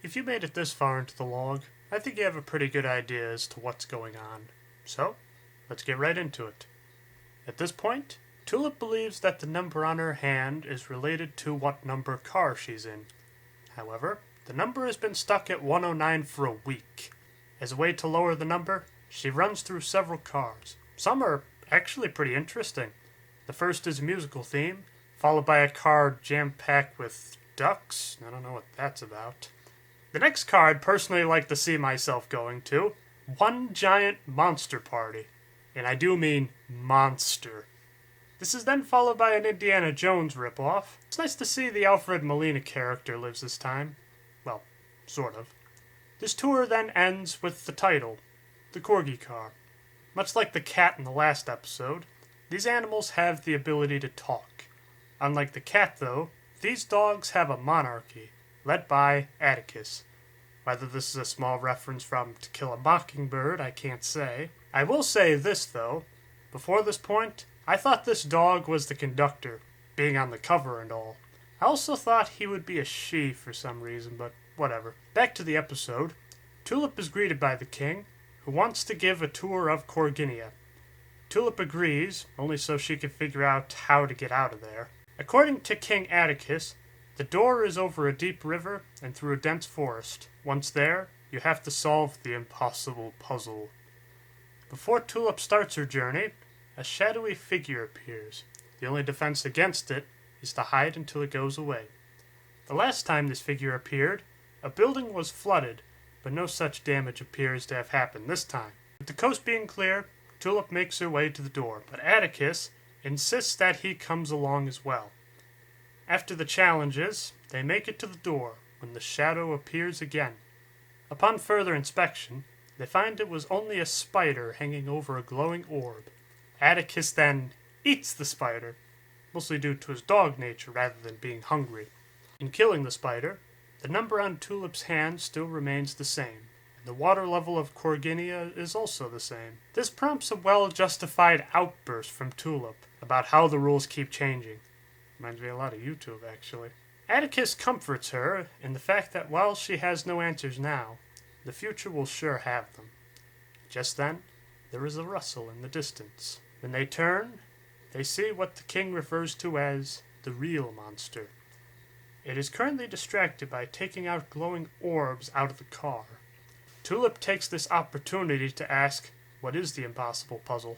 If you made it this far into the log, I think you have a pretty good idea as to what's going on. So, let's get right into it. At this point, Tulip believes that the number on her hand is related to what number car she's in. However, the number has been stuck at 109 for a week. As a way to lower the number, she runs through several cars. Some are actually pretty interesting. The first is a musical theme, followed by a car jam-packed with ducks. I don't know what that's about. The next car I'd personally like to see myself going to, One Giant Monster Party. And I do mean monster. This is then followed by an Indiana Jones ripoff. It's nice to see the Alfred Molina character lives this time. Well, sort of. This tour then ends with the title, the Corgi car. Much like the cat in the last episode, these animals have the ability to talk. Unlike the cat, though, these dogs have a monarchy, led by Atticus. Whether this is a small reference from To Kill a Mockingbird, I can't say. I will say this, though. Before this point, I thought this dog was the conductor, being on the cover and all. I also thought he would be a she for some reason, but whatever. Back to the episode. Tulip is greeted by the king, who wants to give a tour of Corginia. Tulip agrees, only so she can figure out how to get out of there. According to King Atticus, the door is over a deep river and through a dense forest. Once there, you have to solve the impossible puzzle. Before Tulip starts her journey, a shadowy figure appears. The only defense against it is to hide until it goes away. The last time this figure appeared, a building was flooded, but no such damage appears to have happened this time. With the coast being clear, Tulip makes her way to the door, but Atticus insists that he comes along as well. After the challenges, they make it to the door when the shadow appears again. Upon further inspection, they find it was only a spider hanging over a glowing orb. Atticus then eats the spider, mostly due to his dog nature rather than being hungry. In killing the spider, the number on Tulip's hand still remains the same, and the water level of Corginia is also the same. This prompts a well-justified outburst from Tulip about how the rules keep changing. Reminds me a lot of YouTube, actually. Atticus comforts her in the fact that while she has no answers now, the future will sure have them. Just then, there is a rustle in the distance. When they turn, they see what the king refers to as the real monster. It is currently distracted by taking out glowing orbs out of the car. Tulip takes this opportunity to ask, what is the impossible puzzle?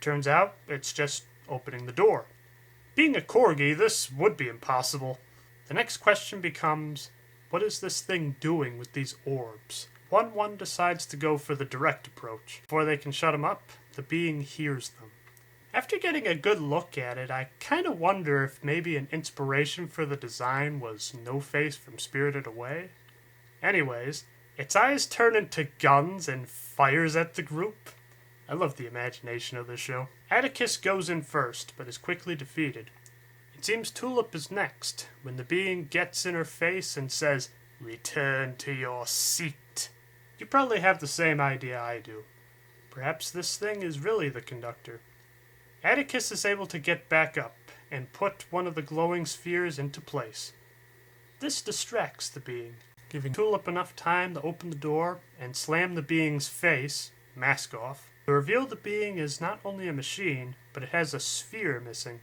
Turns out, it's just opening the door. Being a corgi, this would be impossible. The next question becomes, what is this thing doing with these orbs? One decides to go for the direct approach. Before they can shut him up, the being hears them. After getting a good look at it, I kinda wonder if maybe an inspiration for the design was No-Face from Spirited Away. Anyways, its eyes turn into guns and fires at the group. I love the imagination of this show. Atticus goes in first, but is quickly defeated. It seems Tulip is next, when the being gets in her face and says, "Return to your seat." You probably have the same idea I do. Perhaps this thing is really the conductor. Atticus is able to get back up and put one of the glowing spheres into place. This distracts the being, giving Tulip enough time to open the door and slam the being's face, mask off, to reveal the being is not only a machine, but it has a sphere missing.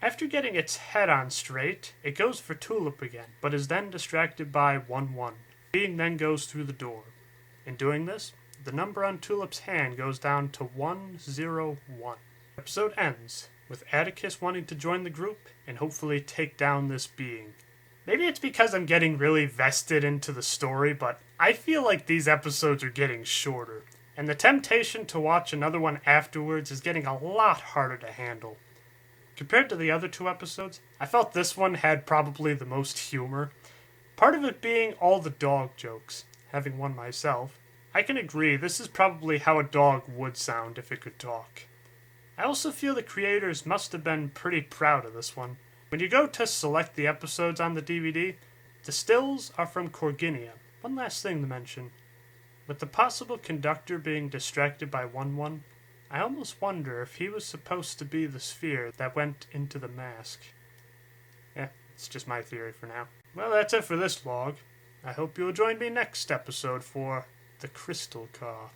After getting its head on straight, it goes for Tulip again, but is then distracted by 1-1. The being then goes through the door. In doing this, the number on Tulip's hand goes down to 101. The episode ends with Atticus wanting to join the group and hopefully take down this being. Maybe it's because I'm getting really vested into the story, but I feel like these episodes are getting shorter, and the temptation to watch another one afterwards is getting a lot harder to handle. Compared to the other two episodes, I felt this one had probably the most humor. Part of it being all the dog jokes. Having one myself, I can agree this is probably how a dog would sound if it could talk. I also feel the creators must have been pretty proud of this one. When you go to select the episodes on the DVD, the stills are from Corginia. One last thing to mention. With the possible conductor being distracted by 1-1, I almost wonder if he was supposed to be the sphere that went into the mask. It's just my theory for now. Well, that's it for this vlog. I hope you'll join me next episode for the Crystal Car.